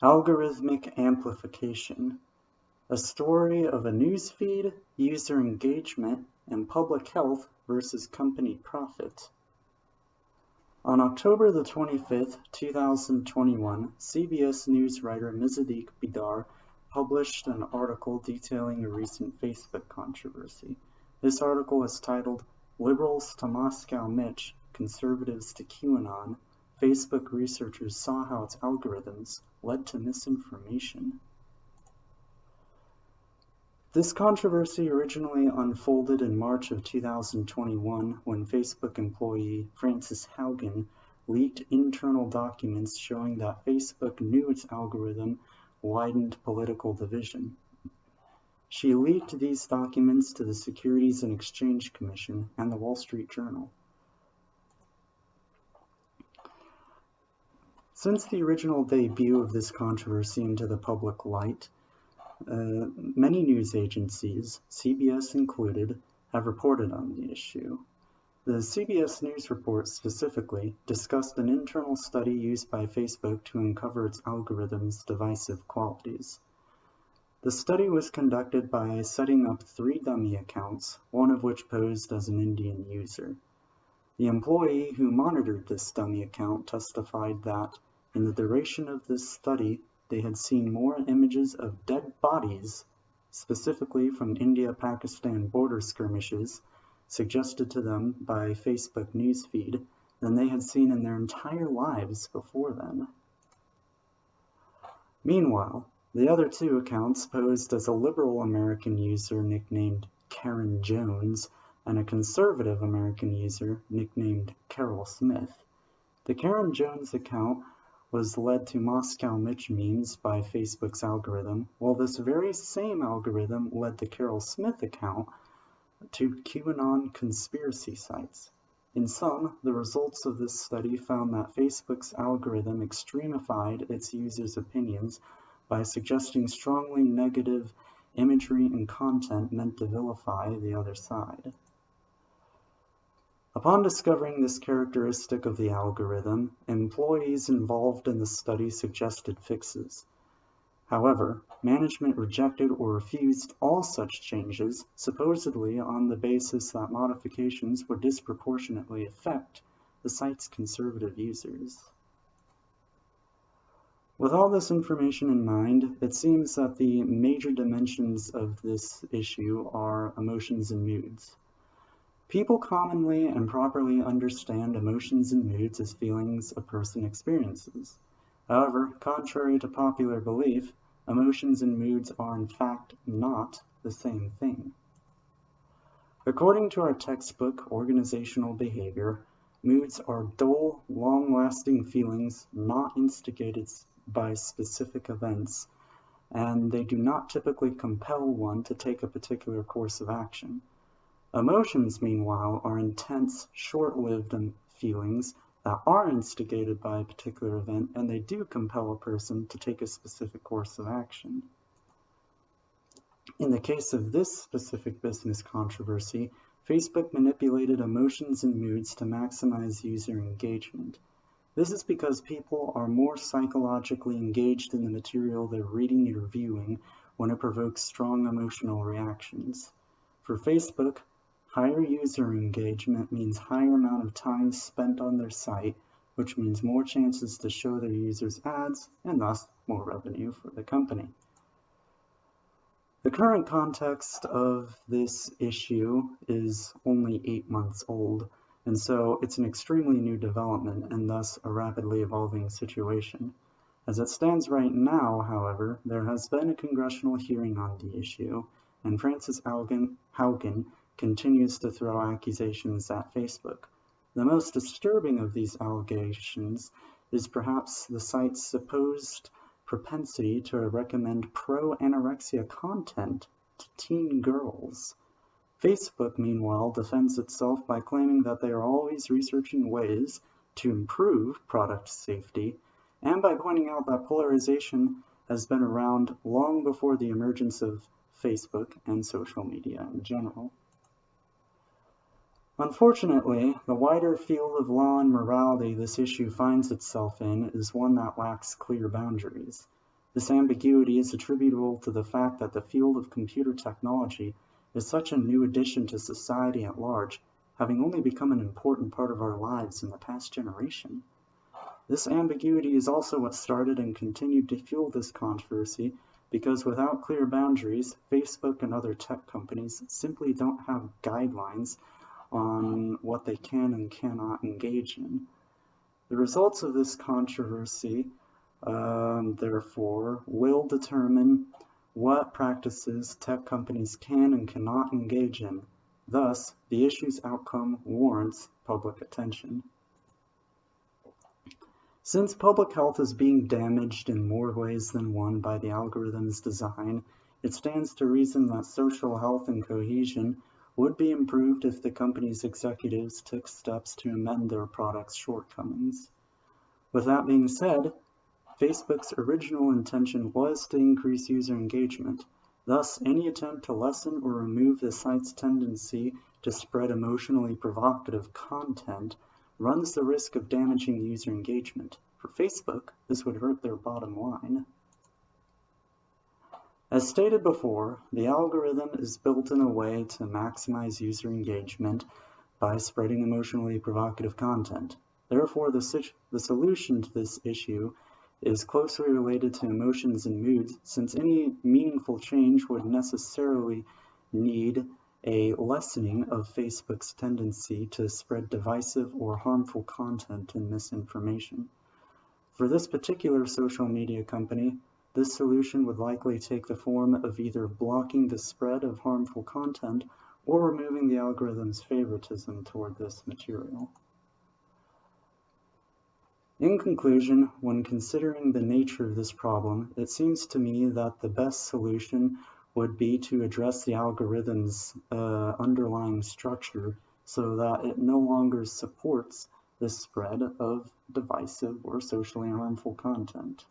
Algorithmic amplification, a story of a newsfeed, user engagement, and public health versus company profit. On October the 25th, 2021, CBS News writer Mizadik Bidar published an article detailing a recent Facebook controversy. This article is titled, "Liberals to Moscow Mitch, Conservatives to QAnon. Facebook researchers saw how its algorithms led to misinformation." This controversy originally unfolded in March of 2021 when Facebook employee Frances Haugen leaked internal documents showing that Facebook knew its algorithm widened political division. She leaked these documents to the Securities and Exchange Commission and the Wall Street Journal. Since the original debut of this controversy into the public light, many news agencies, CBS included, have reported on the issue. The CBS News report specifically discussed an internal study used by Facebook to uncover its algorithm's divisive qualities. The study was conducted by setting up 3 dummy accounts, one of which posed as an Indian user. The employee who monitored this dummy account testified that, in the duration of this study, they had seen more images of dead bodies, specifically from India-Pakistan border skirmishes, suggested to them by Facebook newsfeed than they had seen in their entire lives before then. Meanwhile, the other 2 accounts posed as a liberal American user nicknamed Karen Jones and a conservative American user nicknamed Carol Smith. The Karen Jones account was led to Moscow Mitch memes by Facebook's algorithm, while this very same algorithm led the Carol Smith account to QAnon conspiracy sites. In sum, the results of this study found that Facebook's algorithm extremified its users' opinions by suggesting strongly negative imagery and content meant to vilify the other side. Upon discovering this characteristic of the algorithm, employees involved in the study suggested fixes. However, management rejected or refused all such changes, supposedly on the basis that modifications would disproportionately affect the site's conservative users. With all this information in mind, it seems that the major dimensions of this issue are emotions and moods. People commonly and properly understand emotions and moods as feelings a person experiences. However, contrary to popular belief, emotions and moods are in fact not the same thing. According to our textbook, Organizational Behavior, moods are dull, long-lasting feelings not instigated by specific events, and they do not typically compel one to take a particular course of action. Emotions, meanwhile, are intense, short-lived feelings that are instigated by a particular event, and they do compel a person to take a specific course of action. In the case of this specific business controversy, Facebook manipulated emotions and moods to maximize user engagement. This is because people are more psychologically engaged in the material they're reading or viewing when it provokes strong emotional reactions. For Facebook, higher user engagement means higher amount of time spent on their site, which means more chances to show their users ads and thus more revenue for the company. The current context of this issue is only 8 months old, and so it's an extremely new development and thus a rapidly evolving situation. As it stands right now, however, there has been a congressional hearing on the issue, and Frances Haugen continues to throw accusations at Facebook. The most disturbing of these allegations is perhaps the site's supposed propensity to recommend pro-anorexia content to teen girls. Facebook, meanwhile, defends itself by claiming that they are always researching ways to improve product safety, and by pointing out that polarization has been around long before the emergence of Facebook and social media in general. Unfortunately, the wider field of law and morality this issue finds itself in is one that lacks clear boundaries. This ambiguity is attributable to the fact that the field of computer technology is such a new addition to society at large, having only become an important part of our lives in the past generation. This ambiguity is also what started and continued to fuel this controversy, because without clear boundaries, Facebook and other tech companies simply don't have guidelines on what they can and cannot engage in. The results of this controversy, therefore, will determine what practices tech companies can and cannot engage in. Thus, the issue's outcome warrants public attention. Since public health is being damaged in more ways than one by the algorithm's design, it stands to reason that social health and cohesion would be improved if the company's executives took steps to amend their product's shortcomings. With that being said, Facebook's original intention was to increase user engagement. Thus, any attempt to lessen or remove the site's tendency to spread emotionally provocative content runs the risk of damaging user engagement. For Facebook, this would hurt their bottom line. As stated before, the algorithm is built in a way to maximize user engagement by spreading emotionally provocative content. Therefore, the solution to this issue is closely related to emotions and moods, since any meaningful change would necessarily need a lessening of Facebook's tendency to spread divisive or harmful content and misinformation. For this particular social media company, this solution would likely take the form of either blocking the spread of harmful content or removing the algorithm's favoritism toward this material. In conclusion, when considering the nature of this problem, it seems to me that the best solution would be to address the algorithm's underlying structure so that it no longer supports the spread of divisive or socially harmful content.